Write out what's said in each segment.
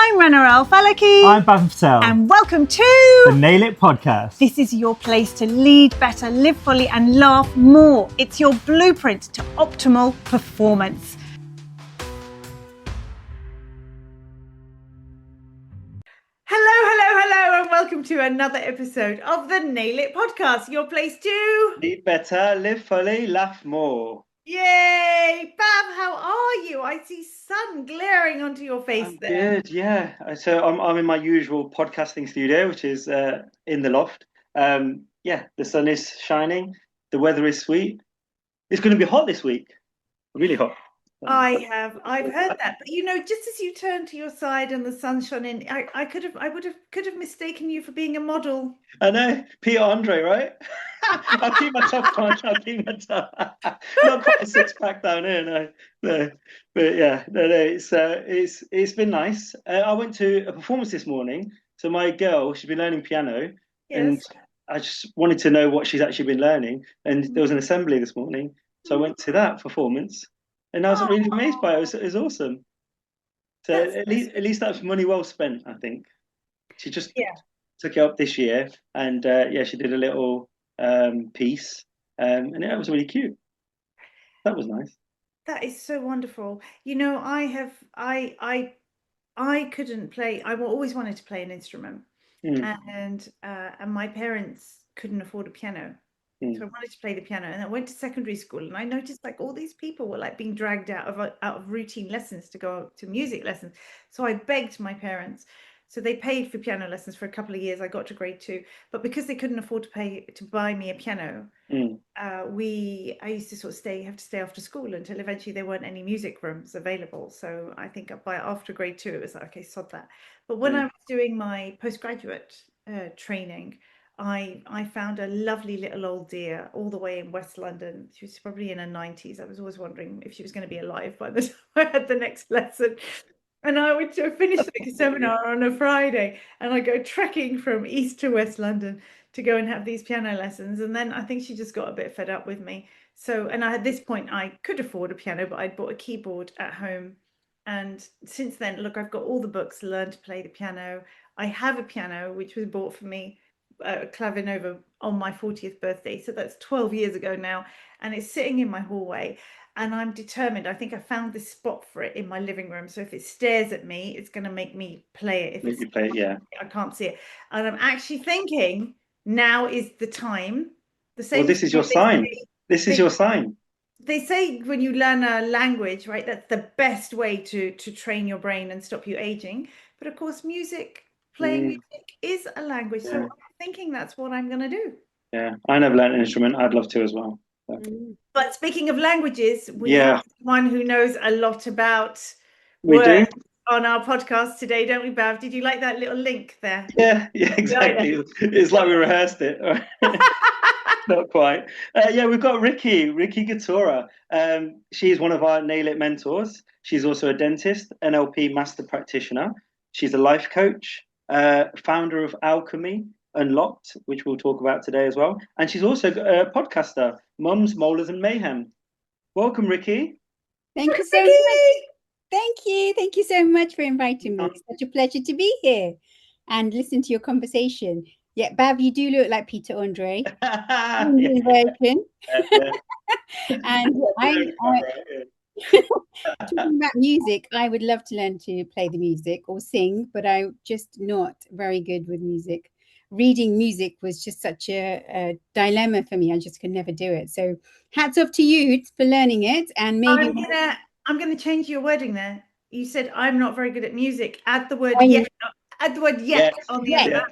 I'm ranaal-falaki. I'm Patel. And welcome to the Nail It Podcast. This is your place to lead better, live fully and laugh more. It's your blueprint to optimal performance. Hello, and welcome to another episode of the Nail It Podcast, your place to lead better, live fully, laugh more. Yay! Bab, how are you? I see sun glaring onto your face I'm there. good, yeah. So I'm in my usual podcasting studio, which is in the loft. The sun is shining. The weather is sweet. It's going to be hot this week. Really hot. I've heard that, but just as you turned to your side and the sun shone in, I could have mistaken you for being a model. I know, Peter Andre, right? I'll keep my top on. Not quite a six-pack down here, no. But yeah, no. It's been nice. I went to a performance this morning. So my girl, she's been learning piano, and I just wanted to know what she's actually been learning. And there was an assembly this morning, so I went to that performance. And I was really amazed by it. It was awesome. So at least that's money well spent, I think. She just took it up this year, and she did a little piece, and it was really cute. That was nice. That is so wonderful. I couldn't play. I always wanted to play an instrument, and my parents couldn't afford a piano. So I wanted to play the piano, and I went to secondary school, and I noticed like all these people were like being dragged out of routine lessons to go to music lessons. So I begged my parents. So they paid for piano lessons for a couple of years. I got to grade 2, but because they couldn't afford to buy me a piano, I used to sort of have to stay after school until eventually there weren't any music rooms available. So I think after grade 2, it was like, okay, sod that. But when I was doing my postgraduate training, I found a lovely little old dear all the way in West London. She was probably in her 90s. I was always wondering if she was going to be alive by the time I had the next lesson. And I would finish the seminar on a Friday, and I go trekking from East to West London to go and have these piano lessons. And then I think she just got a bit fed up with me. So, and at this point, I could afford a piano, but I'd bought a keyboard at home. And since then, look, I've got all the books, Learn to Play the Piano. I have a piano, which was bought for me, Clavinova, on my 40th birthday. So that's 12 years ago now. And it's sitting in my hallway. And I'm determined. I think I found this spot for it in my living room. So if it stares at me, it's going to make me play it. I can't see it. And I'm actually thinking now is the time. This is your sign. This is your sign. They say when you learn a language, right, that's the best way to train your brain and stop you aging. But of course, playing music is a language. So I'm thinking that's what I'm going to do. Yeah, I never learned an instrument. I'd love to as well. But speaking of languages, we have someone who knows a lot about words on our podcast today, don't we, Bav? Did you like that little link there? Yeah, exactly. It's like we rehearsed it. Not quite. We've got Ricky Ghataura. She's one of our Nail It mentors. She's also a dentist, NLP Master Practitioner. She's a life coach, founder of Alchemy Unlocked, which we'll talk about today as well. And she's also a podcaster, Mums, Molars and Mayhem. Welcome, Ricky. Thank you so much. Thank you. Thank you so much for inviting me. It's such a pleasure to be here and listen to your conversation. Yeah, Bav, you do look like Peter Andre. And talking about music, I would love to learn to play the music or sing, but I'm just not very good with music. Reading music was just such a dilemma for me. I just could never do it. So hats off to you for learning it. And maybe I'm gonna change your wording there. You said I'm not very good at music. Add the word yet. Add the word yet on the end.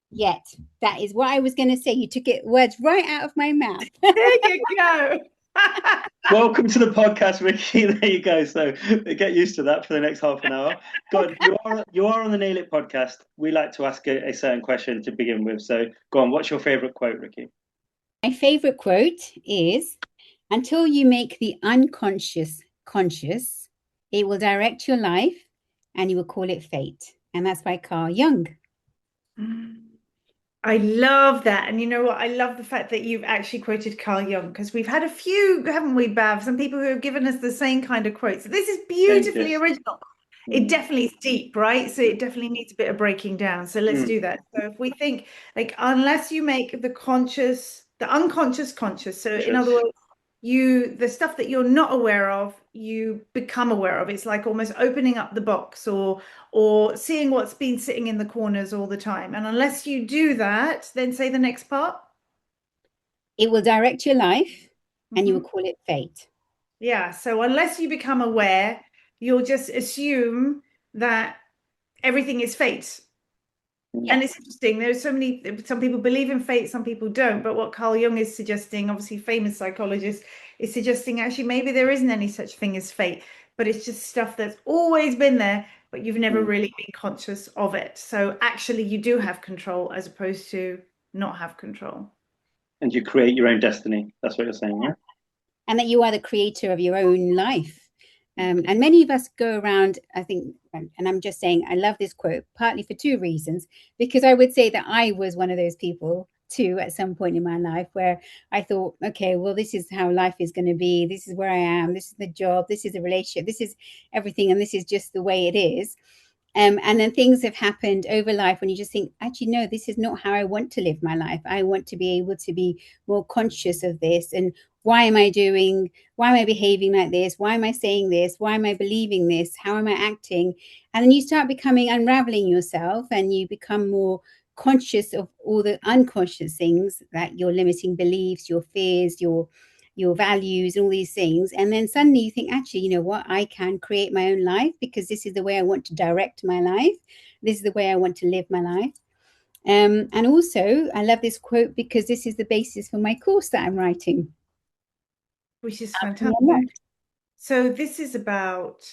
Yet. That is what I was going to say. You took words right out of my mouth. There you go. Welcome to the podcast, Ricky. There you go. So get used to that for the next half an hour. God, you are on the Nail It podcast. We like to ask a certain question to begin with. So go on. What's your favorite quote, Ricky? My favorite quote is, "Until you make the unconscious conscious, it will direct your life, and you will call it fate." And that's by Carl Jung. I love that. And you know what? I love the fact that you've actually quoted Carl Jung, because we've had a few, haven't we, Bav? Some people who have given us the same kind of quotes. This is beautifully original. It definitely is deep, right? So it definitely needs a bit of breaking down. So let's do that. So if we think, like, unless you make the unconscious conscious. So in other words, the stuff that you're not aware of, you become aware of. It's like almost opening up the box, or seeing what's been sitting in the corners all the time. And unless you do that, then say the next part. It will direct your life, and you will call it fate. Yeah. So unless you become aware, you'll just assume that everything is fate. Yeah. And it's interesting. There's some people believe in fate, some people don't. But what Carl Jung is suggesting, obviously famous psychologist, is suggesting actually maybe there isn't any such thing as fate, but it's just stuff that's always been there, but you've never really been conscious of it. So actually you do have control as opposed to not have control. And you create your own destiny. That's what you're saying, yeah? And that you are the creator of your own life. And many of us go around, I think, and I'm just saying, I love this quote, partly for two reasons, because I would say that I was one of those people too at some point in my life where I thought, okay, well, this is how life is going to be. This is where I am. This is the job. This is the relationship. This is everything. And this is just the way it is. And then things have happened over life when you just think, actually, no, this is not how I want to live my life. I want to be able to be more conscious of this. And why am I behaving like this? Why am I saying this? Why am I believing this? How am I acting? And then you start unraveling yourself, and you become more conscious of all the unconscious things, like your limiting beliefs, your fears, your values, and all these things. And then suddenly you think, actually, you know what? I can create my own life, because this is the way I want to direct my life. This is the way I want to live my life. And also, I love this quote because this is the basis for my course that I'm writing. Which is fantastic. So this is about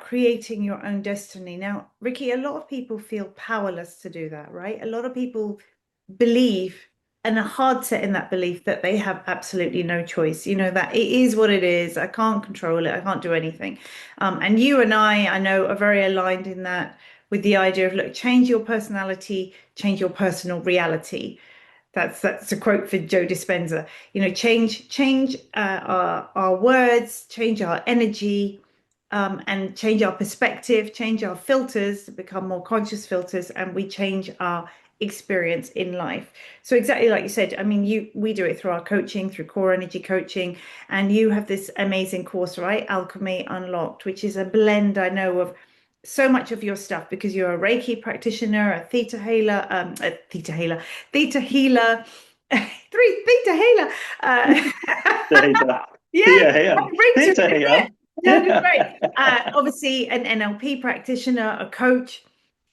creating your own destiny. Now, Ricky, a lot of people feel powerless to do that, right? A lot of people believe, and are hard set in that belief, that they have absolutely no choice. You know, that it is what it is. I can't control it. I can't do anything. And you and I know, are very aligned in that, with the idea of, look, change your personality, change your personal reality. That's a quote for Joe Dispenza. You know, change our words, change our energy, and change our perspective, change our filters to become more conscious filters, and we change our experience in life. So exactly like you said, I mean, we do it through our coaching, through core energy coaching, and you have this amazing course, right? Alchemy Unlocked, which is a blend, I know, of so much of your stuff, because you're a Reiki practitioner, a theta healer, theta healer, theta healer. Obviously an NLP practitioner, a coach.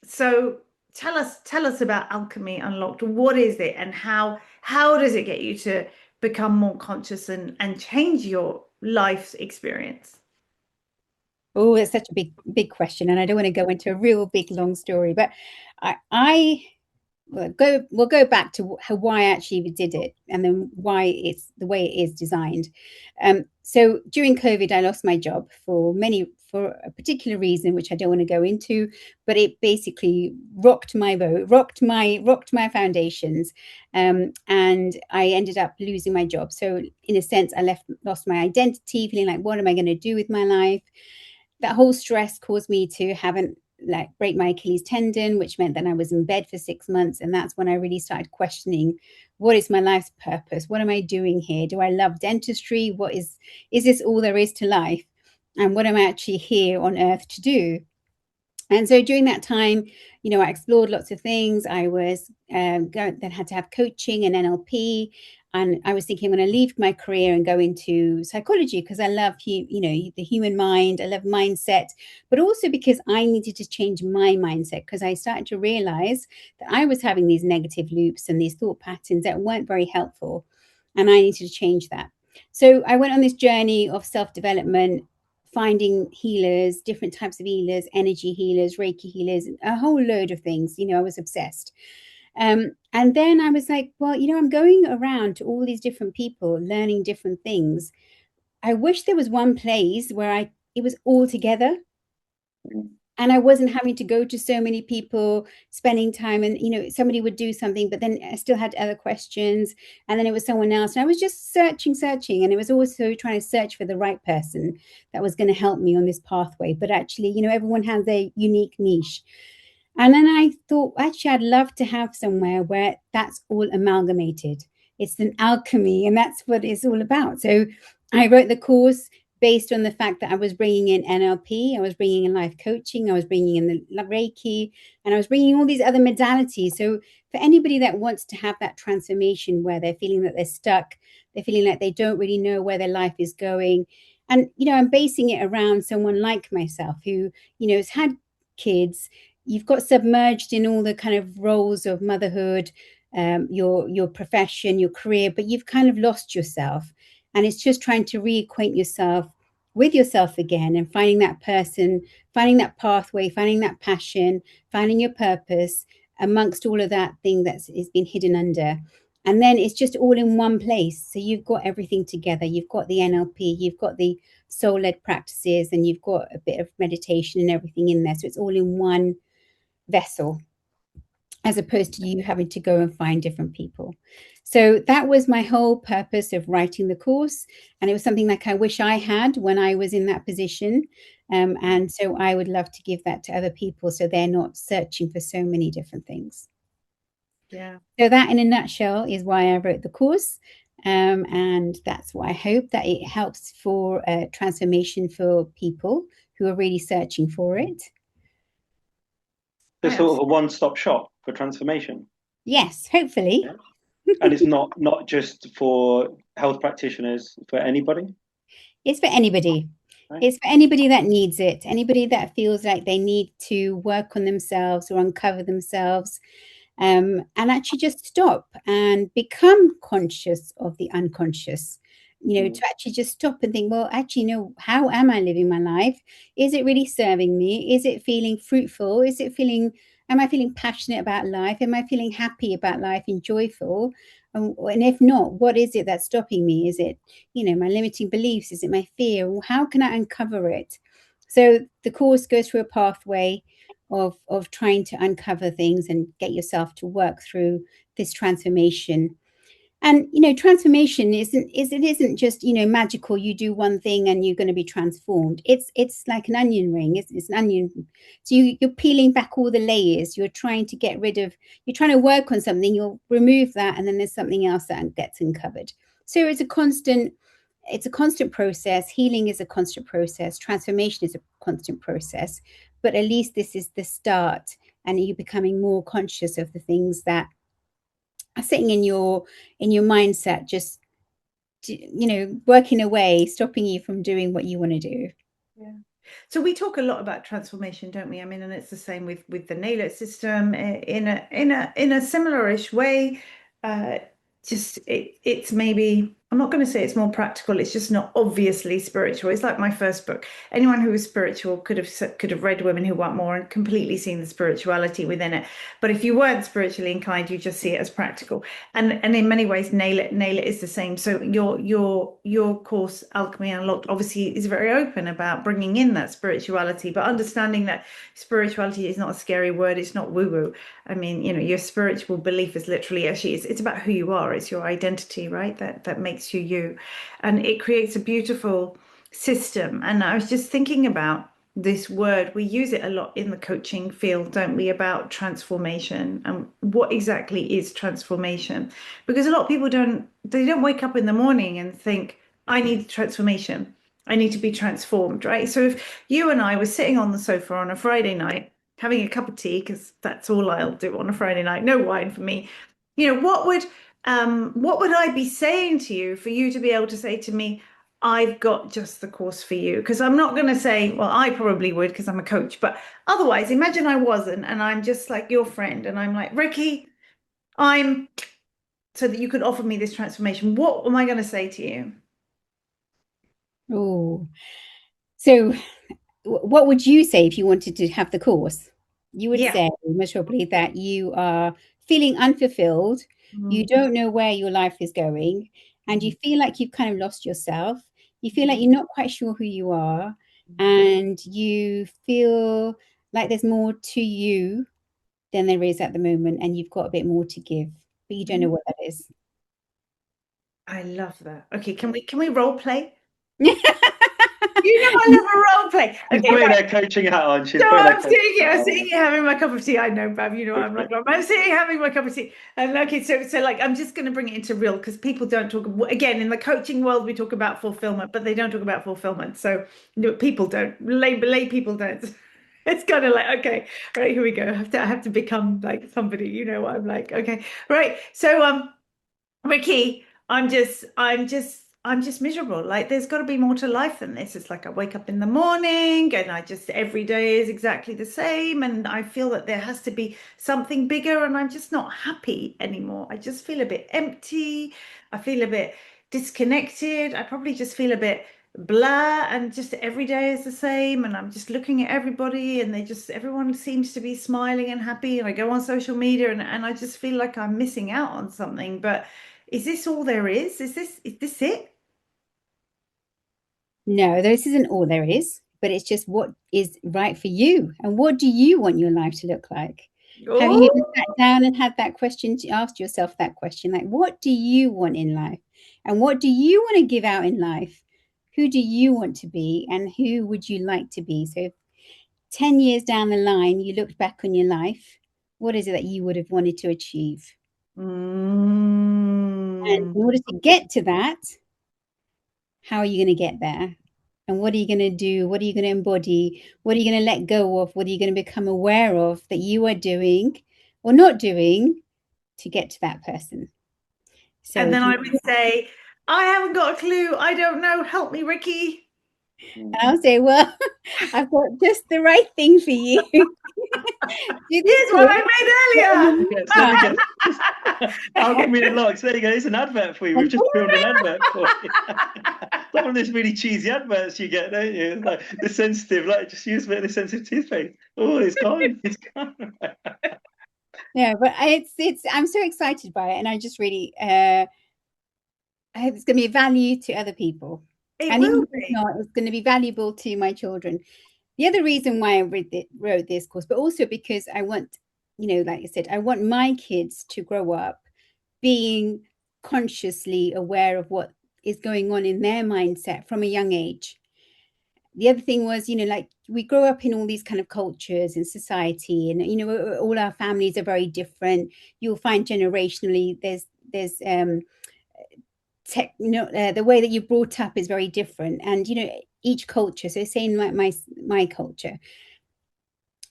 So tell us about Alchemy Unlocked. What is it, and how does it get you to become more conscious and change your life's experience? Oh, it's such a big question, and I don't want to go into a real big long story, but we'll go back to why I actually did it, and then why it's the way it is designed. So during COVID, I lost my job for a particular reason, which I don't want to go into, but it basically rocked my boat, rocked my foundations, and I ended up losing my job. So in a sense, I lost my identity, feeling like, what am I going to do with my life? That whole stress caused me to break my Achilles tendon, which meant that I was in bed for 6 months. And that's when I really started questioning, what is my life's purpose? What am I doing here? Do I love dentistry? Is this all there is to life? And what am I actually here on earth to do? And so during that time, you know, I explored lots of things. I was then had to have coaching and NLP. And I was thinking, I'm going to leave my career and go into psychology, because I love, the human mind. I love mindset, but also because I needed to change my mindset, because I started to realize that I was having these negative loops and these thought patterns that weren't very helpful. And I needed to change that. So I went on this journey of self-development, finding healers, different types of healers, energy healers, Reiki healers, a whole load of things. You know, I was obsessed. And then I was like, well, you know, I'm going around to all these different people, learning different things. I wish there was one place where it was all together. And I wasn't having to go to so many people, spending time, and, you know, somebody would do something, but then I still had other questions, and then it was someone else. And I was just searching. And it was also trying to search for the right person that was going to help me on this pathway. But actually, you know, everyone has their unique niche. And then I thought, actually, I'd love to have somewhere where that's all amalgamated. It's an alchemy, and that's what it's all about. So I wrote the course based on the fact that I was bringing in NLP, I was bringing in life coaching, I was bringing in the Reiki, and I was bringing all these other modalities. So for anybody that wants to have that transformation where they're feeling that they're stuck, they're feeling like they don't really know where their life is going. And, you know, I'm basing it around someone like myself who, you know, has had kids. You've got submerged in all the kind of roles of motherhood, your profession, your career, but you've kind of lost yourself. And it's just trying to reacquaint yourself with yourself again and finding that person, finding that pathway, finding that passion, finding your purpose amongst all of that thing that's been hidden under. And then it's just all in one place. So you've got everything together. You've got the NLP, you've got the soul-led practices, and you've got a bit of meditation and everything in there. So it's all in one vessel, as opposed to you having to go and find different people. So that was my whole purpose of writing the course. And it was something like I wish I had when I was in that position. And so I would love to give that to other people so they're not searching for so many different things. Yeah. So that in a nutshell is why I wrote the course. And that's why I hope that it helps for transformation for people who are really searching for it. It's sort of a one-stop shop for transformation. Yes, hopefully. Yeah. And it's not just for health practitioners, for anybody? It's for anybody. Right. It's for anybody that needs it, anybody that feels like they need to work on themselves or uncover themselves, and actually just stop and become conscious of the unconscious. You know, to actually just stop and think, well, actually, no, how am I living my life? Is it really serving me? Is it feeling fruitful? Am I feeling passionate about life? Am I feeling happy about life and joyful? And if not, what is it that's stopping me? Is it, you know, my limiting beliefs? Is it my fear? Well, how can I uncover it? So the course goes through a pathway of trying to uncover things and get yourself to work through this transformation. And, you know, transformation isn't just, you know, magical. You do one thing and you're going to be transformed. It's like an onion ring. It's an onion. So you're peeling back all the layers. You're trying to work on something. You'll remove that, and then there's something else that gets uncovered. So it's a constant process. Healing is a constant process. Transformation is a constant process. But at least this is the start, and you're becoming more conscious of the things that are sitting in your mindset, just, you know, working away, stopping you from doing what you want to do. Yeah. So we talk a lot about transformation, don't we? I mean, and it's the same with the Nail It system in a similar-ish way. It's maybe, I'm not going to say it's more practical. It's just not obviously spiritual. It's like my first book. Anyone who was spiritual could have read Women Who Want More and completely seen the spirituality within it. But if you weren't spiritually inclined, you just see it as practical. And in many ways, Nail It is the same. So your course, Alchemy Unlocked, obviously is very open about bringing in that spirituality, but understanding that spirituality is not a scary word. It's not woo-woo. I mean, you know, your spiritual belief is literally, actually, it's about who you are. It's your identity, right? That makes you you. And it creates a beautiful system. And I was just thinking about this word. We use it a lot in the coaching field, don't we, about transformation and what exactly is transformation? Because a lot of people don't wake up in the morning and think, I need transformation. I need to be transformed, right? So if you and I were sitting on the sofa on a Friday night, having a cup of tea, because that's all I'll do on a Friday night, no wine for me, you know, what would I be saying to you for you to be able to say to me, I've got just the course for you? Because I'm not going to say, well, I probably would because I'm a coach, but otherwise, imagine I wasn't, and I'm just like your friend, and I'm like, Ricky, so that you could offer me this transformation. What am I going to say to you? Oh, so what would you say if you wanted to have the course? You would say most probably that you are feeling unfulfilled. You don't know where your life is going, and you feel like you've kind of lost yourself. You feel like you're not quite sure who you are, and you feel like there's more to you than there is at the moment, and you've got a bit more to give, but you don't know what that is. I love that. Okay, can we role play? You know I love a role play. She's Okay, putting right. her coaching hat on. She's So putting her I'm coaching sitting here, hat I'm on. sitting here having my cup of tea. I know, Bav, you know I'm like, I'm sitting here having my cup of tea. And okay, so like I'm just gonna bring it into real, because people don't talk again in the coaching world, we talk about fulfillment, but they don't talk about fulfillment. So people don't, lay people don't. It's kind of like, okay, right, here we go. I have to become like somebody, you know what I'm like, okay, right. So Ricky, I'm just miserable. Like there's got to be more to life than this. It's like I wake up in the morning and I just every day is exactly the same, and I feel that there has to be something bigger, and I'm just not happy anymore. I just feel a bit empty. I feel a bit disconnected. I probably just feel a bit blah, and just every day is the same, and I'm just looking at everybody and everyone seems to be smiling and happy, and I go on social media and I just feel like I'm missing out on something. But is this all there is? Is this it? No, this isn't all there is, but it's just what is right for you. And what do you want your life to look like? Have you ever Oh, sat down and had that question, to ask yourself that question, like, what do you want in life? And what do you want to give out in life? Who do you want to be? And who would you like to be? So 10 years down the line, you looked back on your life, what is it that you would have wanted to achieve? And in order to get to that, how are you going to get there? And what are you going to do? What are you going to embody? What are you going to let go of? What are you going to become aware of that you are doing or not doing to get to that person? So and if then you, I would say, I haven't got a clue. I don't know. Help me, Ricky. I'll say, well, I've got just the right thing for you. Do this Here's what course. I made earlier. Yes, let me get. I'll give me the locks. There you go. It's an advert for you. We've just filmed an advert for you. Some of these really cheesy adverts you get, don't you? It's like the sensitive, like just use a bit of the sensitive toothpaste. Oh, it's gone. It's gone. Yeah, but it's I'm so excited by it, and I just really I hope it's going to be a value to other people. It And even will if it's be. not, it's going to be valuable to my children. The other reason why I wrote this course, but also because I want, like I said, I want my kids to grow up being consciously aware of what is going on in their mindset from a young age. The other thing was, like we grow up in all these kind of cultures and society, and all our families are very different. You'll find generationally there's the way that you're brought up is very different, and each culture. So saying like my culture,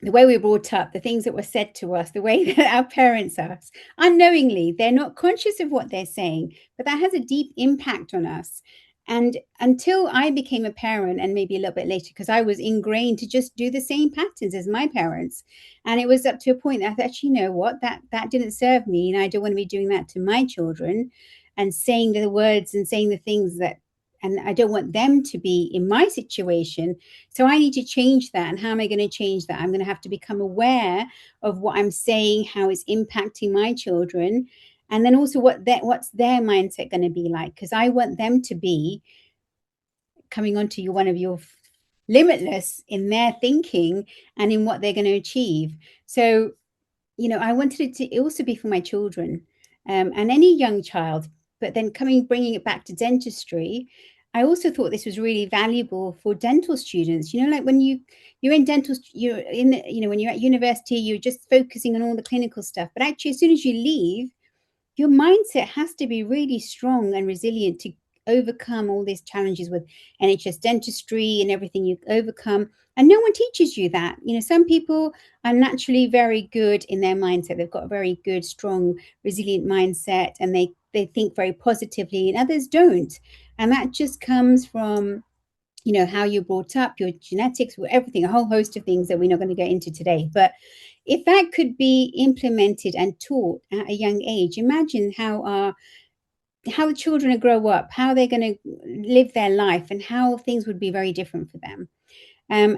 the way we were brought up, the things that were said to us, the way that our parents are, unknowingly, they're not conscious of what they're saying, but that has a deep impact on us. And until I became a parent, and maybe a little bit later, because I was ingrained to just do the same patterns as my parents, and it was up to a point that I thought, you know what, that didn't serve me, and I don't want to be doing that to my children, and saying the words and saying the things that, and I don't want them to be in my situation. So I need to change that. And how am I going to change that? I'm going to have to become aware of what I'm saying, how it's impacting my children, and then also what's their mindset going to be like, because I want them to be coming on to one of your limitless in their thinking and in what they're going to achieve. So I wanted it to also be for my children, and any young child. But then bringing it back to dentistry, I also thought this was really valuable for dental students. Like when you're in dental, you're in, when you're at university, you're just focusing on all the clinical stuff. But actually, as soon as you leave, your mindset has to be really strong and resilient to overcome all these challenges with NHS dentistry and everything you overcome. And no one teaches you that. Some people are naturally very good in their mindset. They've got a very good, strong, resilient mindset, and they think very positively, and others don't. And that just comes from how you're brought up, your genetics, everything, a whole host of things that we're not going to get into today. But if that could be implemented and taught at a young age, imagine how the children grow up, how they're going to live their life, and how things would be very different for them. And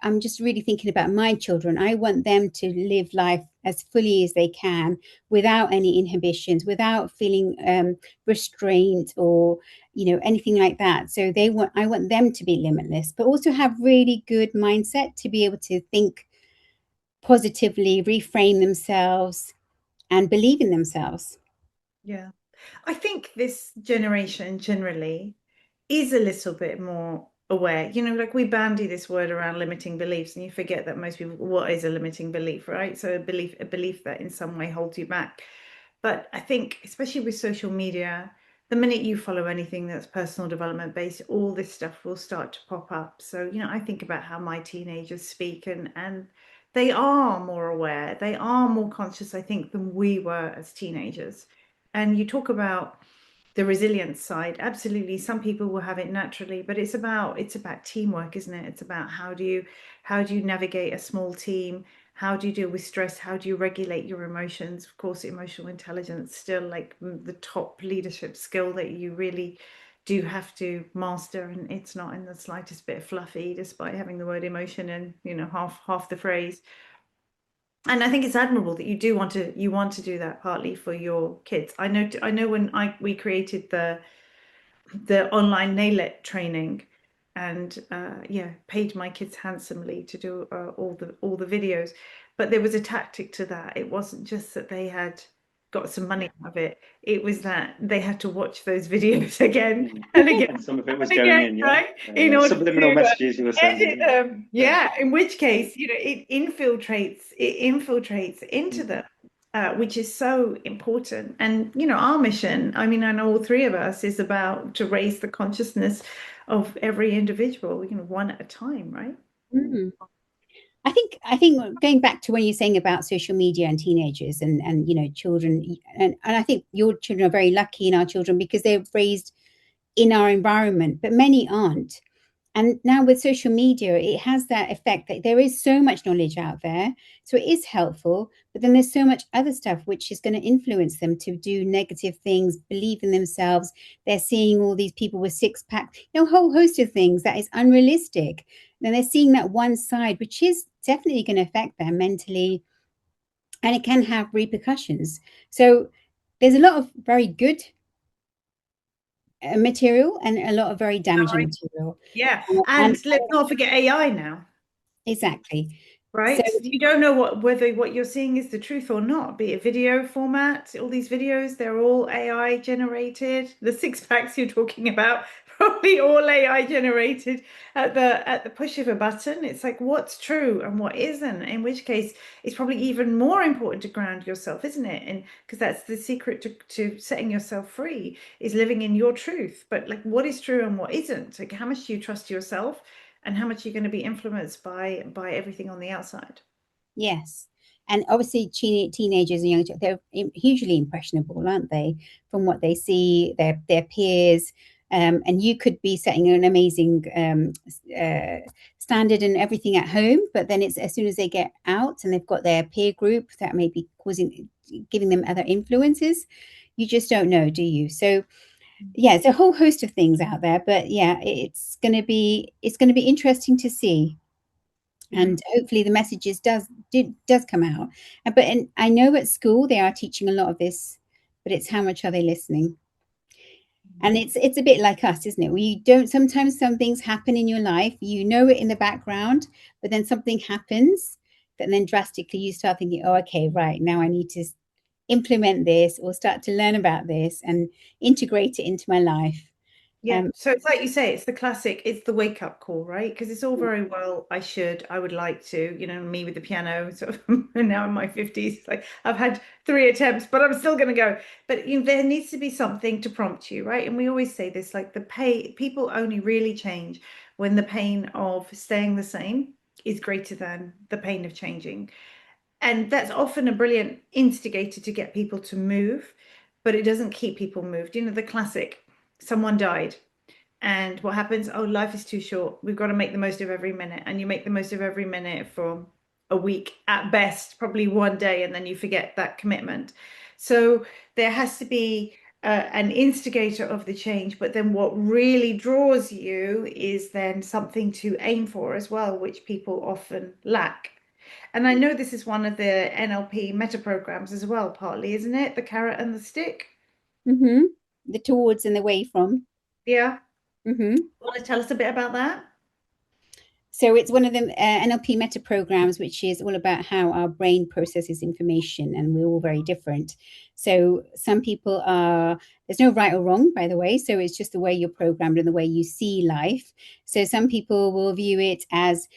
I'm just really thinking about my children. I want them to live life as fully as they can, without any inhibitions, without feeling restraint or anything like that. I want them to be limitless, but also have really good mindset to be able to think positively reframe themselves and believe in themselves. Yeah. I think this generation generally is a little bit more aware. You know, like we bandy this word around limiting beliefs, and you forget that most people, what is a limiting belief, right? So a belief that in some way holds you back. But I think, especially with social media, the minute you follow anything that's personal development based, all this stuff will start to pop up. So, you know, I think about how my teenagers speak, and they are more aware, they are more conscious, I think, than we were as teenagers. And you talk about the resilience side. Absolutely, some people will have it naturally, but it's about teamwork, isn't it? It's about how do you navigate a small team? How do you deal with stress? How do you regulate your emotions? Of course, emotional intelligence still like the top leadership skill that you really do have to master, and it's not in the slightest bit fluffy, despite having the word emotion in, you know, half the phrase. And I think it's admirable that you want to do that partly for your kids. I know when we created the online nail it training, and yeah, paid my kids handsomely to do all the videos, but there was a tactic to that. It wasn't just that they had got some money out of it, it was that they had to watch those videos again and again. And some of it was and going again, in, right? In order subliminal to messages you were sending. edit them. Yeah, in which case, you know, it infiltrates into them. Which is so important. And, you know, our mission, I mean, I know all three of us, is about to raise the consciousness of every individual, you know, one at a time, right? Mm. I think going back to when you're saying about social media and teenagers and you know, children, and I think your children are very lucky in our children because they're raised in our environment, but many aren't. And now with social media, it has that effect that there is so much knowledge out there. So it is helpful, but then there's so much other stuff which is going to influence them to do negative things, believe in themselves. They're seeing all these people with six pack, you know, a whole host of things that is unrealistic. Then they're seeing that one side, which is definitely going to affect them mentally, and it can have repercussions. So there's a lot of very good material and a lot of very damaging material. Yeah, and let's not forget AI now. Exactly. Right. So, You don't know whether what you're seeing is the truth or not, be it video format, all these videos, they're all AI generated. The six packs you're talking about, probably all AI generated at the push of a button. It's like what's true and what isn't, in which case it's probably even more important to ground yourself, isn't it? And because that's the secret to setting yourself free, is living in your truth. But like what is true and what isn't? Like how much do you trust yourself? And how much you're going to be influenced by everything on the outside. yes. And obviously teenagers and young they're hugely impressionable, aren't they? From what they see, their peers. And you could be setting an amazing standard and everything at home, but then it's as soon as they get out and they've got their peer group that may be giving them other influences, you just don't know, do you? So yeah, it's a whole host of things out there, but yeah, it's going to be interesting to see, and hopefully the messages does come out. But I know at school they are teaching a lot of this, but it's how much are they listening? And it's a bit like us, isn't it? We don't, sometimes some things happen in your life, you know it in the background, but then something happens that then drastically you start thinking, oh, okay, right, now I need to implement this or start to learn about this and integrate it into my life. Yeah, so it's like you say, it's the classic, it's the wake up call, right? Because it's all very well, I would like to, you know, me with the piano, sort of, and now in my 50s, like I've had 3 attempts, but I'm still going to go. But you know, there needs to be something to prompt you, right? And we always say this, like people only really change when the pain of staying the same is greater than the pain of changing. And that's often a brilliant instigator to get people to move, but it doesn't keep people moved. You know, the classic, someone died. And what happens? Oh, life is too short. We've got to make the most of every minute. And you make the most of every minute for a week at best, probably one day, and then you forget that commitment. So there has to be an instigator of the change. But then what really draws you is then something to aim for as well, which people often lack. And I know this is one of the NLP meta programs as well, partly, isn't it? The carrot and the stick. Mm-hmm. The towards and the way from. Yeah. Mm-hmm. Want to tell us a bit about that? So it's one of the NLP meta programs, which is all about how our brain processes information, and we're all very different. So some people there's no right or wrong, by the way. So it's just the way you're programmed and the way you see life. So some people will view it as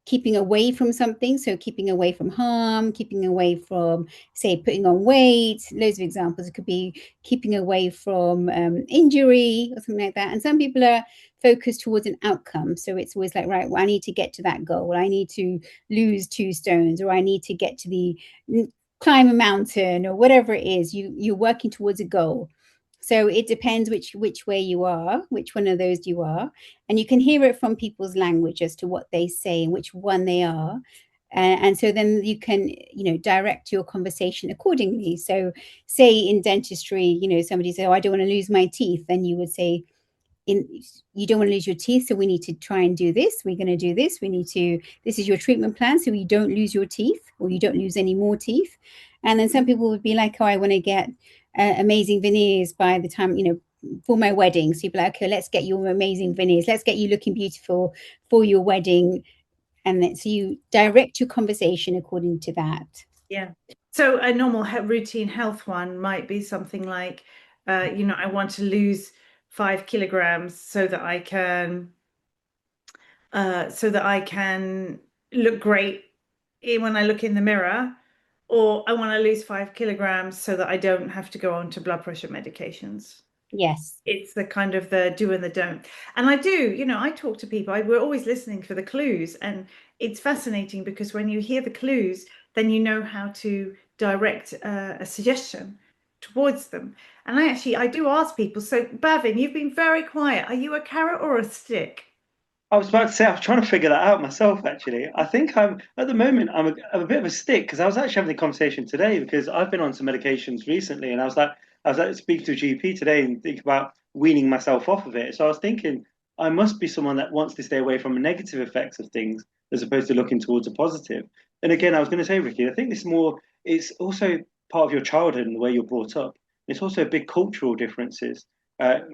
keeping away from something, so keeping away from harm, keeping away from, say, putting on weight. Loads of examples. It could be keeping away from injury or something like that. And some people are focused towards an outcome, so it's always like, right, well, I need to get to that goal, I need to lose 2 stones, or I need to get to climb a mountain, or whatever it is. You're working towards a goal. So it depends which way you are, which one of those you are. And you can hear it from people's language as to what they say and which one they are. And so then you can, direct your conversation accordingly. So say in dentistry, somebody said, oh, I don't want to lose my teeth. Then you would say, you don't want to lose your teeth, so we need to try and do this. We're going to do this. This is your treatment plan, so you don't lose your teeth, or you don't lose any more teeth. And then some people would be like, oh, I want to get amazing veneers by the time, for my wedding. So you'd be like, okay, let's get you amazing veneers. Let's get you looking beautiful for your wedding. And then, so you direct your conversation according to that. Yeah. So a normal routine health one might be something like, I want to lose 5 kilograms so that I can look great when I look in the mirror, or I want to lose 5 kilograms so that I don't have to go on to blood pressure medications. Yes. It's the kind of the do and the don't. And I do, I talk to people, we're always listening for the clues, and it's fascinating because when you hear the clues, then you know how to direct a suggestion towards them. And I do ask people, so Bhavin, you've been very quiet. Are you a carrot or a stick? I was about to say, I was trying to figure that out myself, actually. I think at the moment, I'm a bit of a stick, because I was actually having a conversation today, because I've been on some medications recently, and I was like speaking to a GP today and thinking about weaning myself off of it. So I was thinking, I must be someone that wants to stay away from negative effects of things as opposed to looking towards a positive. And again, I was going to say, Ricky, I think it's also part of your childhood and the way you're brought up. It's also big cultural differences.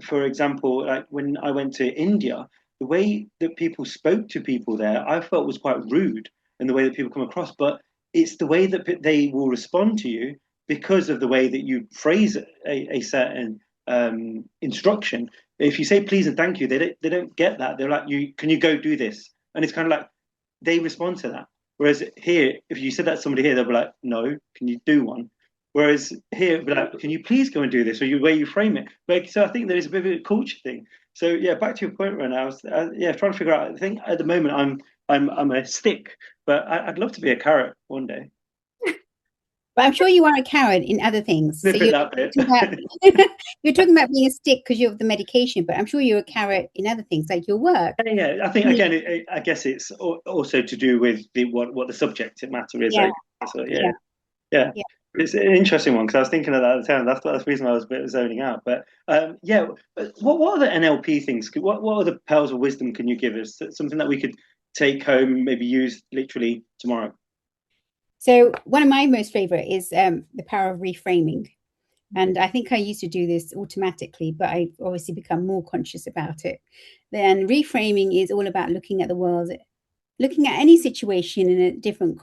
For example, like when I went to India, the way that people spoke to people there, I felt was quite rude, and the way that people come across. But it's the way that they will respond to you because of the way that you phrase a certain instruction. If you say please and thank you, they don't get that. They're like, can you go do this? And it's kind of like they respond to that. Whereas here, if you said that to somebody here, they'll be like, no, can you do one? Whereas here, it'll be like, can you please go and do this? Or the way you frame it. But so I think there is a bit of a culture thing. So yeah, back to your point, Rana. I was trying to figure out. I think at the moment I'm a stick, but I'd love to be a carrot one day. But I'm sure you are a carrot in other things. So you're talking about being a stick because you have the medication, but I'm sure you're a carrot in other things like your work. Yeah, I think again, I guess it's also to do with what the subject matter is. Yeah. So yeah. It's an interesting one because I was thinking of that at the time. That's the reason I was a bit zoning out. But what other NLP things? What other pearls of wisdom can you give us? Something that we could take home, maybe use literally tomorrow. So one of my most favorite is the power of reframing. And I think I used to do this automatically, but I obviously become more conscious about it. Then reframing is all about looking at the world, looking at any situation in a different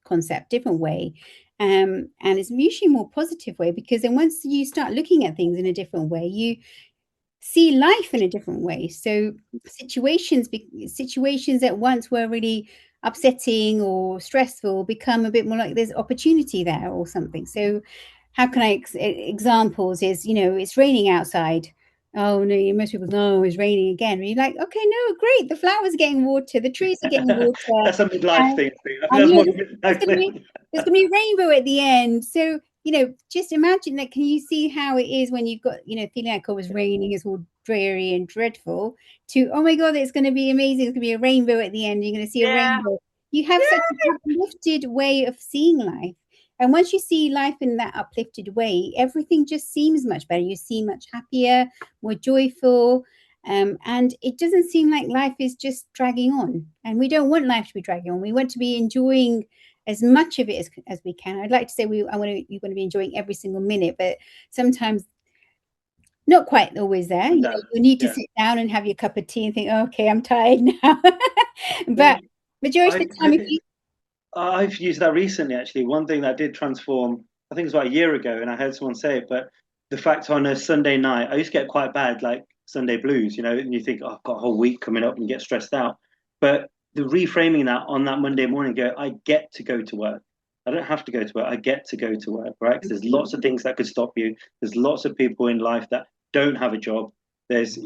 concept, different way. And it's usually a more positive way, because then once you start looking at things in a different way, you see life in a different way. So situations that once were really upsetting or stressful become a bit more like there's opportunity there or something. So how can I examples is, it's raining outside. Oh no, most people know it's raining again. And you're like, okay, no, great. The flowers are getting water. The trees are getting water. That's a midlife thing. There's going to be a rainbow at the end. So, just imagine that. Can you see how it is when you've got, feeling like it was raining, it's all dreary and dreadful, to, oh my God, it's going to be amazing. It's going to be a rainbow at the end. You're going to see a rainbow. You have such an uplifted way of seeing life. And once you see life in that uplifted way, everything just seems much better. You seem much happier, more joyful. And it doesn't seem like life is just dragging on. And we don't want life to be dragging on. We want to be enjoying as much of it as we can. I'd like to say you're going to be enjoying every single minute, but sometimes not quite always there. You need to sit down and have your cup of tea and think, oh, okay, I'm tired now. But majority of the time, if you I've used that recently, actually. One thing that did transform, I think it was about a year ago, and I heard someone say it, but the fact on a Sunday night, I used to get quite bad, like Sunday blues, and you think, oh, I've got a whole week coming up and get stressed out. But the reframing that on that Monday morning, I get to go to work. I don't have to go to work. I get to go to work, right? Because there's lots of things that could stop you. There's lots of people in life that don't have a job. There's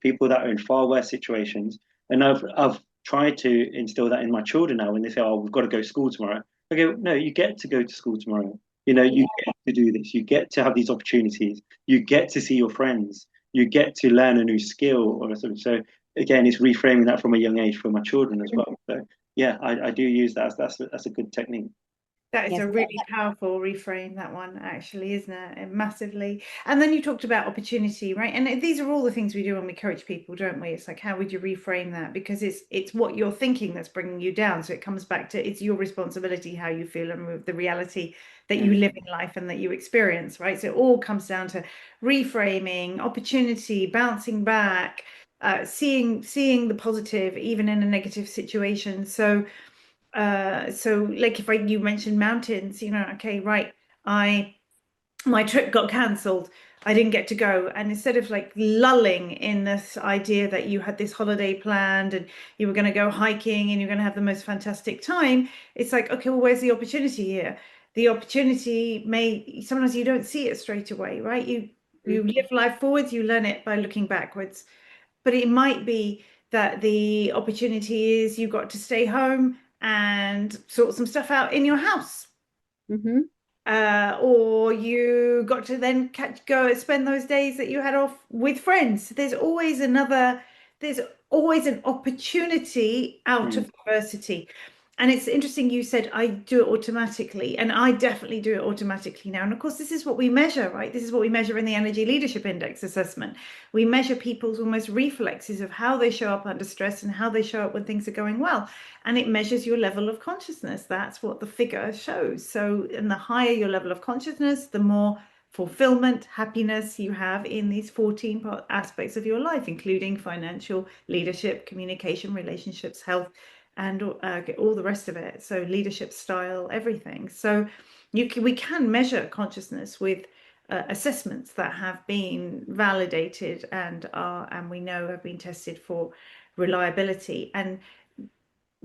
people that are in far worse situations. And I've tried to instill that in my children now when they say, oh, we've got to go to school tomorrow. I go, no, you get to go to school tomorrow. You get to do this. You get to have these opportunities. You get to see your friends. You get to learn a new skill or something. So again, it's reframing that from a young age for my children as well. So yeah, I do use that. That's a good technique. That is a really powerful reframe, that one, actually, isn't it? Massively. And then you talked about opportunity, right? And these are all the things we do when we coach people, don't we? It's like, how would you reframe that? Because it's what you're thinking that's bringing you down. So it comes back to, it's your responsibility how you feel and the reality that you live in life and that you experience, right? So it all comes down to reframing, opportunity, bouncing back, seeing the positive, even in a negative situation. So like if you mentioned mountains, okay, right, my trip got cancelled, I didn't get to go, and instead of like lulling in this idea that you had this holiday planned and you were going to go hiking and you're going to have the most fantastic time, it's like, okay, well, where's the opportunity here? The opportunity sometimes you don't see it straight away, right? You live life forwards, you learn it by looking backwards, but it might be that the opportunity is you got to stay home and sort some stuff out in your house. Or you got to then go and spend those days that you had off with friends. There's always an opportunity out of adversity. And it's interesting you said I do it automatically, and I definitely do it automatically now. And of course, this is what we measure, right? This is what we measure in the Energy Leadership Index assessment. We measure people's almost reflexes of how they show up under stress and how they show up when things are going well. And it measures your level of consciousness. That's what the figure shows. So, and the higher your level of consciousness, the more fulfillment, happiness you have in these 14 aspects of your life, including financial, leadership, communication, relationships, health, and all the rest of it. So leadership style, everything. So we can measure consciousness with assessments that have been validated and we know have been tested for reliability. And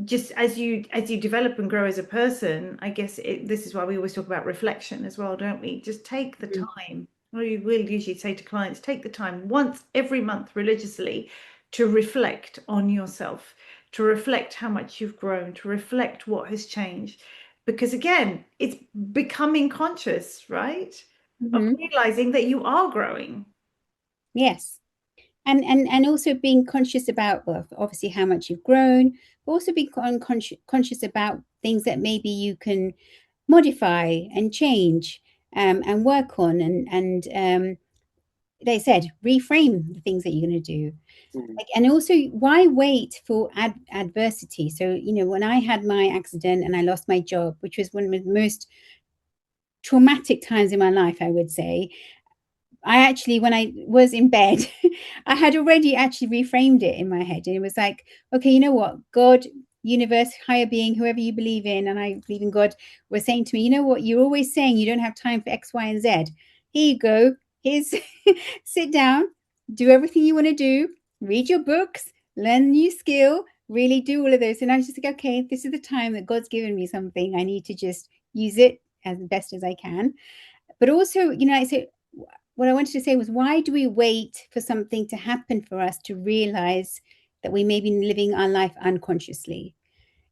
just as you develop and grow as a person, I guess this is why we always talk about reflection as well, don't we? Just take the time. We will usually say to clients, take the time once every month religiously to reflect on yourself, to reflect how much you've grown, to reflect what has changed. Because again, it's becoming conscious, right? Of realizing that you are growing. Yes. And also being conscious about, well, obviously how much you've grown, but also be conscious about things that maybe you can modify and change and work on and they said reframe the things that you're going to do. And also, why wait for adversity? So, when I had my accident and I lost my job, which was one of the most traumatic times in my life, I would say, I actually, when I was in bed, I had already actually reframed it in my head. And it was like, okay, you know what? God, universe, higher being, whoever you believe in, and I believe in God, were saying to me, you know what? You're always saying you don't have time for X, Y, and Z. Here you go. Here's sit down, do everything you want to do, read your books, learn a new skill, really do all of those. And I was just like, okay, this is the time that God's given me something. I need to just use it as best as I can. But also, I say, what I wanted to say was, why do we wait for something to happen for us to realize that we may be living our life unconsciously?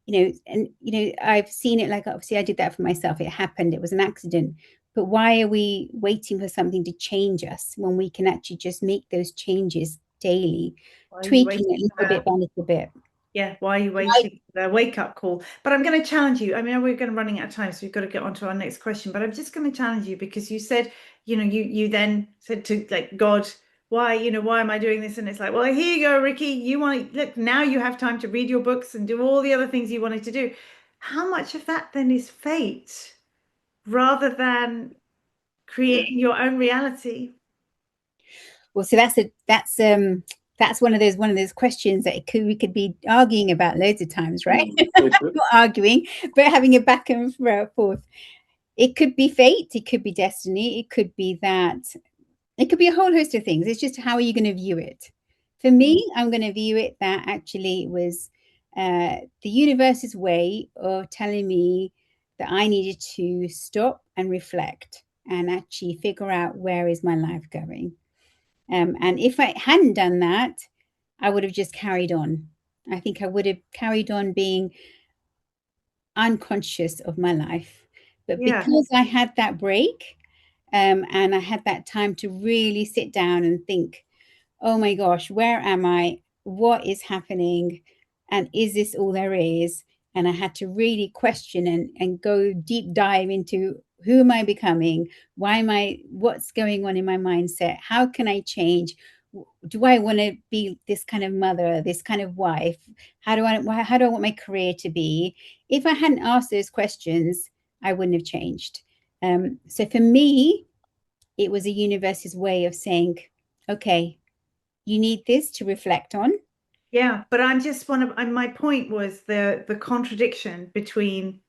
I've seen it, like, obviously I did that for myself. It happened. It was an accident. But why are we waiting for something to change us when we can actually just make those changes daily, tweaking it little bit by little bit? Yeah, why are you waiting for the wake-up call? But I'm going to challenge you. I mean, we're going to running out of time, so we've got to get on to our next question. But I'm just going to challenge you because you said, you then said to like God, why am I doing this? And it's like, well, here you go, Ricky. You want to look now. You have time to read your books and do all the other things you wanted to do. How much of that then is fate, rather than creating your own reality? Well, so that's that's one of those questions that we could be arguing about loads of times, right? Not arguing, but having a back and forth. It could be fate, it could be destiny, it could be that, it could be a whole host of things. It's just how are you going to view it? For me, I'm going to view it that actually it was the universe's way of telling me that I needed to stop and reflect and actually figure out where is my life going. And if I hadn't done that, I would have just carried on. I think I would have carried on being unconscious of my life. But because I had that break, and I had that time to really sit down and think, oh my gosh, where am I? What is happening? And is this all there is? And I had to really question and go deep dive into who am I becoming? Why am I, what's going on in my mindset? How can I change? Do I want to be this kind of mother, this kind of wife? How do I want my career to be? If I hadn't asked those questions, I wouldn't have changed. So for me, it was a universe's way of saying, okay, you need this to reflect on. Yeah, but I'm just my point was the contradiction between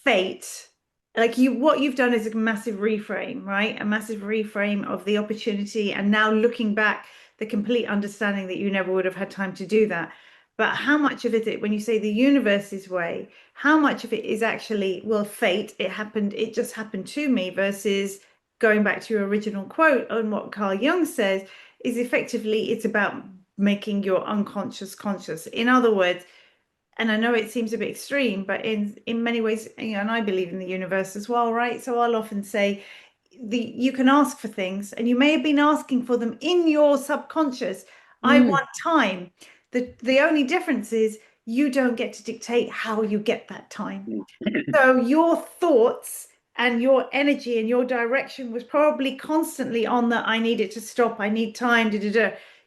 fate, like what you've done is a massive reframe, right? A massive reframe of the opportunity, and now looking back, the complete understanding that you never would have had time to do that. But how much of it, when you say the universe's way, how much of it is actually, well, fate, it just happened to me, versus going back to your original quote on what Carl Jung says, is effectively it's about making your unconscious conscious. In other words, and I know it seems a bit extreme, but in many ways, you know, and I believe in the universe as well, right? So I'll often say you can ask for things, and you may have been asking for them in your subconscious. I want time. The only difference is you don't get to dictate how you get that time. So your thoughts and your energy and your direction was probably constantly on that I need it to stop, I need time,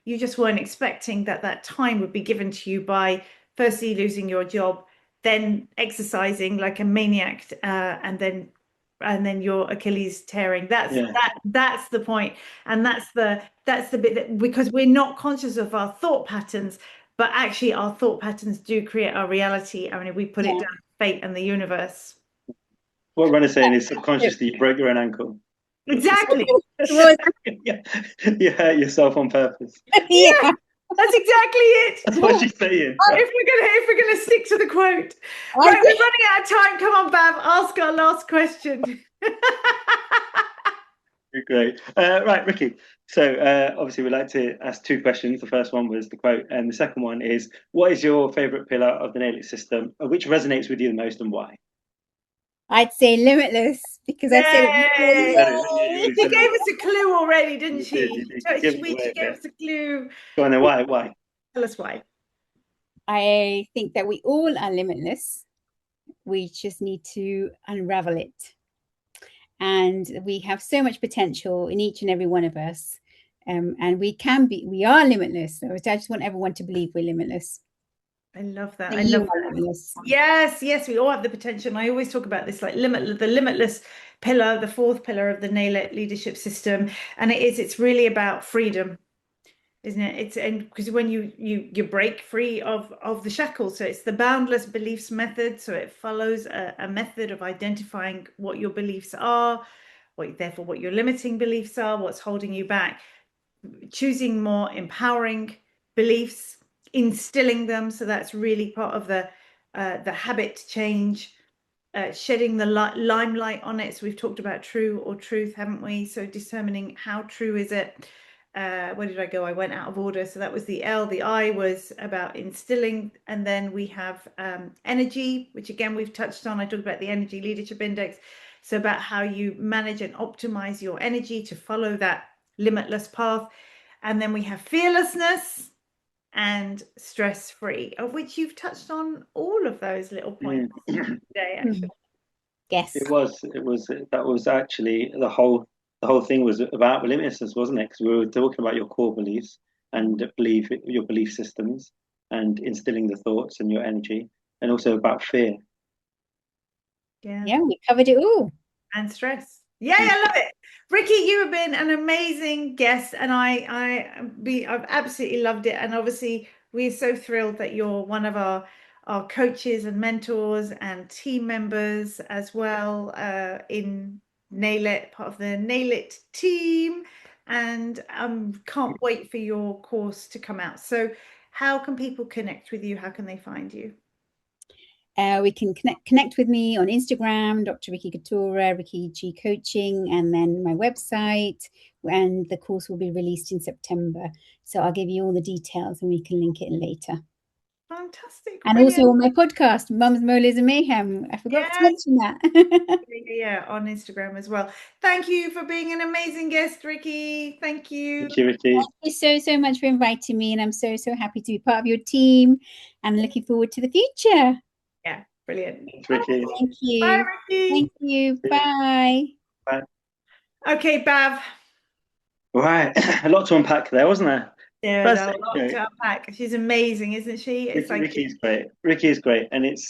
You just weren't expecting that time would be given to you by firstly losing your job, then exercising like a maniac, and then your Achilles tearing. That's the point. And that's the bit that, because we're not conscious of our thought patterns, but actually our thought patterns do create our reality. I mean, we put it down to fate and the universe. What Rana's saying is subconsciously you broke your own ankle. Exactly. You hurt yourself on purpose. Yeah, that's exactly it. That's what she's saying. If we're gonna stick to the quote, right? We're running out of time. Come on, Bab, ask our last question. Great. Right, Ricky. So obviously we like to ask two questions. The first one was the quote, and the second one is, what is your favourite pillar of the NLP system? Which resonates with you the most, and why? I'd say limitless, because I said it. She gave us a clue already, didn't she? She gave us a clue. Go on then, why? Tell us why. I think that we all are limitless. We just need to unravel it. And we have so much potential in each and every one of us. And we are limitless. So I just want everyone to believe we're limitless. I love that. I love that. Yes, we all have the potential. And I always talk about this, like the limitless pillar, the fourth pillar of the NAILET leadership system. And it's really about freedom, isn't it? And because when you break free of the shackles, so it's the boundless beliefs method. So it follows a method of identifying what your beliefs are, therefore what your limiting beliefs are, what's holding you back, choosing more empowering beliefs, instilling them. So that's really part of the habit change, shedding the limelight on it. So we've talked about true or truth, haven't we? So determining how true is it. Where did I go? I went out of order. So that was the L. The I was about instilling. And then we have energy, which again, we've touched on. I talked about the energy leadership index. So about how you manage and optimize your energy to follow that limitless path. And then we have fearlessness and stress-free, of which you've touched on all of those little points today, actually. Yes. That was actually the whole thing was about limitlessness, wasn't it? Because we were talking about your core beliefs and your belief systems and instilling the thoughts and your energy, and also about fear. Yeah, we covered it all. And stress. Yeah, I love it. Ricky, you have been an amazing guest, and I've absolutely loved it. And obviously, we're so thrilled that you're one of our coaches and mentors and team members as well in Nail It, part of the Nail It team. And can't wait for your course to come out. So how can people connect with you? How can they find you? We can connect with me on Instagram, Dr. Ricky Ghataura, Ricky G Coaching, and then my website. And the course will be released in September. So I'll give you all the details and we can link it in later. Fantastic. And Brilliant. also on my podcast, Mums, Molas and Mayhem. I forgot to mention that. Yeah, on Instagram as well. Thank you for being an amazing guest, Ricky. Thank you. Thank you, Ricky. Thank you so much for inviting me. And I'm so happy to be part of your team and looking forward to the future. Yeah, brilliant. Thanks, Ricky. Thank you. Bye, Ricky. Thank you. Bye. Bye. Okay, Bav. Right, a lot to unpack there, wasn't there? Yeah, a lot to unpack. She's amazing, isn't she? It's Ricky's great. Ricky is great, and it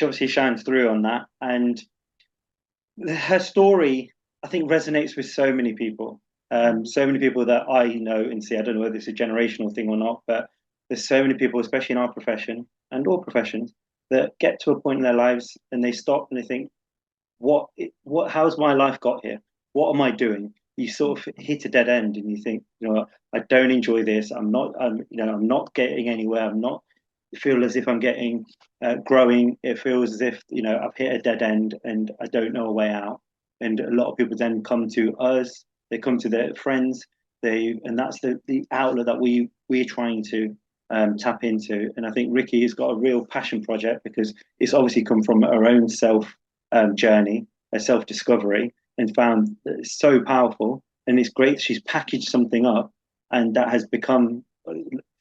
obviously shines through on that. And her story, I think, resonates with so many people. So many people that I know and see. I don't know whether it's a generational thing or not, but there's so many people, especially in our profession and all professions, that get to a point in their lives and they stop and they think, how's my life got here? What am I doing? You sort of hit a dead end and you think, I don't enjoy this. I'm not getting anywhere. I feel as if I'm getting growing. It feels as if, I've hit a dead end and I don't know a way out. And a lot of people then come to us, they come to their friends, and that's the outlet that we're trying to tap into. And I think Ricky has got a real passion project because it's obviously come from her own self journey, a self-discovery, and found that it's so powerful. And it's great that she's packaged something up and that has become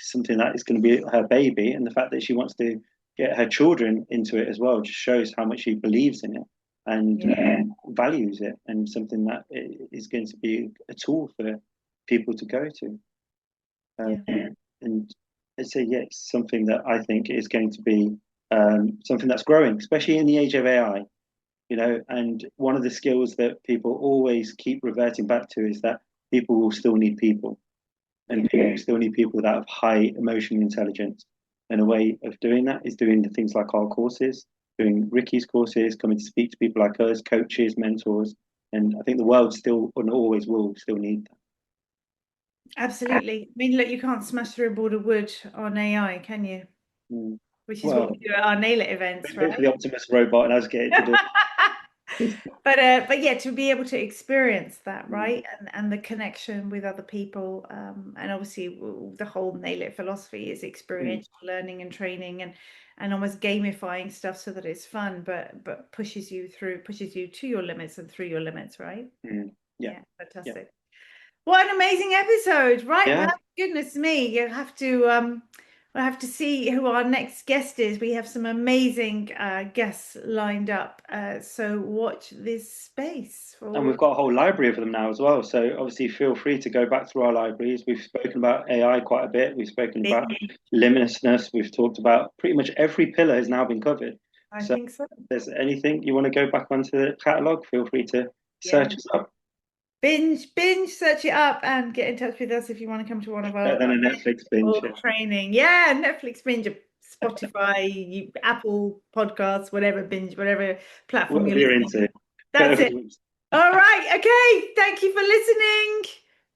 something that is going to be her baby. And the fact that she wants to get her children into it as well just shows how much she believes in it and values it, and something that is going to be a tool for people to go to. And it's something that I think is going to be something that's growing, especially in the age of AI. And one of the skills that people always keep reverting back to is that people will still need people, and people still need people that have high emotional intelligence. And a way of doing that is doing the things like our courses, doing Ricky's courses, coming to speak to people like us, coaches, mentors. And I think the world still and always will still need that. Absolutely. I mean, look, you can't smash through a board of wood on AI, can you? Which is what we do at our Nail It events, right? The Optimus robot and us getting to do it. But yeah, to be able to experience that, right, and the connection with other people, and obviously the whole Nail It philosophy is experiential learning and training, and almost gamifying stuff so that it's fun, but pushes you to your limits and through your limits, right? Yeah, fantastic. Yeah. What an amazing episode, right? Yeah. Well, goodness me, you have to we'll have to see who our next guest is. We have some amazing guests lined up. So watch this space. And we've got a whole library of them now as well. So obviously feel free to go back through our libraries. We've spoken about AI quite a bit. We've spoken about limitlessness. We've talked about pretty much every pillar has now been covered. I think so. If there's anything you want to go back onto the catalogue, feel free to search us up. Binge, search it up and get in touch with us if you want to come to one of our better than a Netflix binge training. Yeah, Netflix binge, Spotify, Apple Podcasts, whatever platform you're into. That's it. All right. Okay. Thank you for listening.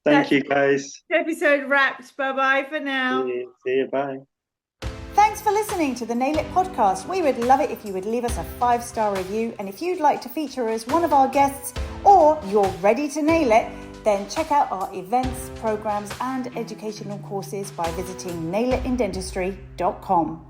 Thank you, guys. Episode wrapped. Bye-bye for now. See you. Bye. Thanks for listening to the Nail It podcast. We would love it if you would leave us a 5-star review. And if you'd like to feature as one of our guests, or you're ready to nail it, then check out our events, programs, and educational courses by visiting nailitindentistry.com.